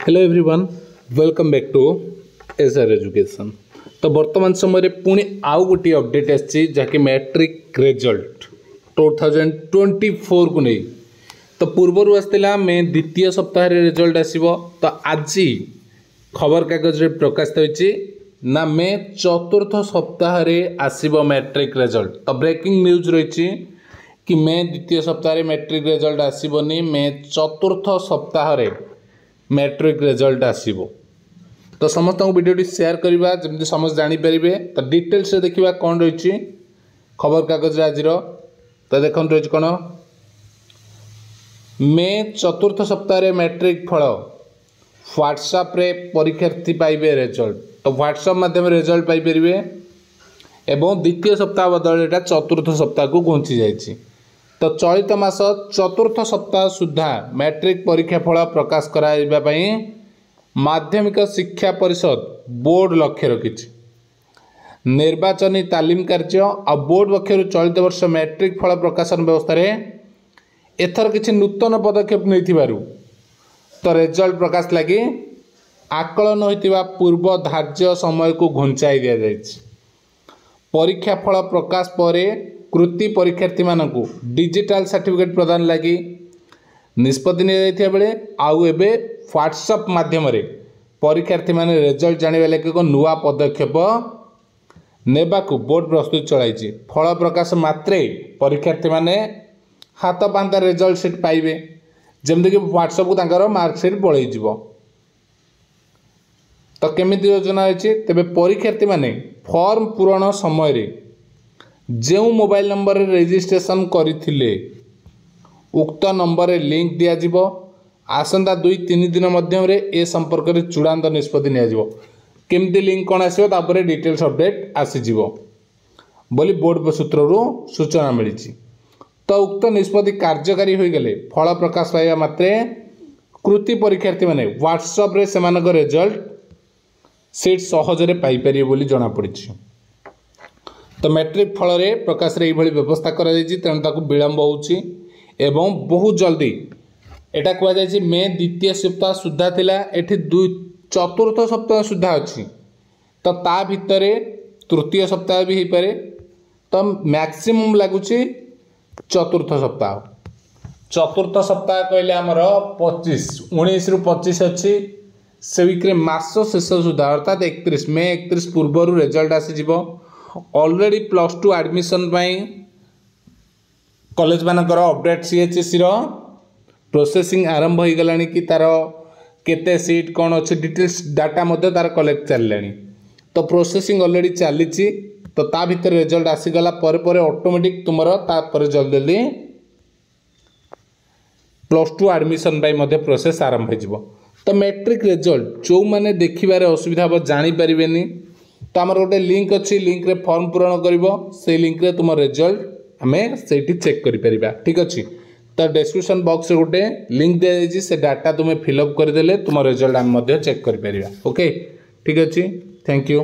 Hello everyone welcome back to SR Education. तो वर्तमान समय पुणी आउ गोटे अपडेट आसी जहाँकि मैट्रिक रिजल्ट 2024 को नहीं तो पूर्वर आसला मे द्वितीय सप्ताह रिजल्ट आसो। तो आज खबर कागज प्रकाशित होती ना मे चतुर्थ सप्ताह आसो मैट्रिक रिजल्ट। तो ब्रेकिंग न्यूज रही कि मे द्वितीय सप्ताह मैट्रिक रिजल्ट आसोनी, मे चतुर्थ सप्ताह मैट्रिक रिजल्ट आसो। तो समस्त वीडियो शेयर करवा जमी समस्त जापर। तो डिटेल्स देखा कौन रही खबर कागज आज। तो देख रही कौन मे चतुर्थ सप्ताह मैट्रिक फल व्हाट्सएप रे परीक्षार्थी पाइबे रिजल्ट। तो व्हाट्सएप माध्यम रिजल्ट पाइपर एवं द्वितीय सप्ताह बदल एटा चतुर्थ सप्ताह को घुंची जाइए। तो चलित मास चतुर्थ सप्ताह सुधा मैट्रिक परीक्षा फल प्रकाश कराइबापई माध्यमिक शिक्षा परिषद बोर्ड लक्ष्य रखी। निर्वाचनी तालीम कार्य आ बोर्ड पक्षर चलित वर्ष मैट्रिक फल प्रकाशन व्यवस्था एथर किसी नूतन पदक्षेप नहीं तो रिजल्ट प्रकाश लगी आकलन होता पूर्व धार्य समय को घुंचाई दि जाए। परीक्षा फल प्रकाश पर कृति परीक्षार्थी मानू डिजिटल सर्टिफिकेट प्रदान लगी निष्पत्ति निया बेले आउ एबे व्हाट्सएप माध्यम परीक्षार्थी माने रिजल्ट जानिबा लगे एक नुआ पदक्षेप नेबाकू बोर्ड प्रस्तुत चलाई। फल प्रकाश मात्रे परीक्षार्थी माने हाथ पांता रिजल्ट सीट पाइबे जमती कि व्हाट्सएप को तांकर मार्कसीट पलि जिवो। तो केमिति योजना अछि तेबे परीक्षार्थी माने फॉर्म पूरण समय रे जो मोबाइल नंबर रजिस्ट्रेशन करथिले उक्त नंबर रे लिंक दिया जिवो। आसंता 2-3 दिन मध्यम रे ए संपर्क रे चूड़ांत निष्पत्ति निया जिवो। केमिति लिंक कोन आसीबो तापर डिटेल्स अपडेट आसी जिवो बोली बोर्ड सूत्ररू सूचना मिली। तो उक्त निष्पत्ति कार्यकारी हो गले फल प्रकाश पाइबा मात्रे कृति परीक्षार्थी माने व्हाट्सएप रे सेमानक रिजल्ट सीट सहजरे पाई परिबे बोली जणा पड़ी। तो मैट्रिक फल रे प्रकाश रे एभली व्यवस्था करा जायछि तेणु ताकू विलंब होउछि एवं बहुत जल्दी एटा कुआ जायछि मे द्वितीय सप्ताह सुधा थिला एठी चतुर्थ सप्ताह सुधा अछि। तो ता भितरे तृतीय सप्ताह भी हो पारे। तो मैक्सिमम लगुछि चतुर्थ सप्ताह। चतुर्थ सप्ताह कहले हमर 19 रु 25 अछि से विक्रे मास शेष सुधा अर्थात 31 मे 31 पूर्व रिजल्ट आसी जिवो। ऑलरेडी +2 एडमिशन कॉलेज मानकर अपडेट सीएचएससी प्रोसेसिंग आरंभ हो गलानी कि तार केते सीट कौन अच्छे डिटेल्स डाटा मध्य तार कलेक्ट चलिलानी। तो प्रोसेसिंग ऑलरेडी चली तो ता भीतर रिजल्ट आसीगला पर ऑटोमेटिक तुम तापर जल्दी जल्दी +2 एडमिशन मध्य प्रोसेस आरंभ हो। तो मैट्रिक रिजल्ट जो मैंने देखिबारे असुविधा हम जानी पारिबेनी तो आमर गोटे लिंक अच्छी लिंक रे फॉर्म पूरण करिवो से लिंक रे तुम रिजल्ट हमें सेठी चेक करि परिबा। ठीक अछि। तो डिस्क्रिप्शन बॉक्स रे गोटे लिंक दिया जायछि से डाटा तुम फिलअप कर देले तुम रिजल्ट हम मध्य चेक करि परिबा। ओके ठीक अछि। Thank you.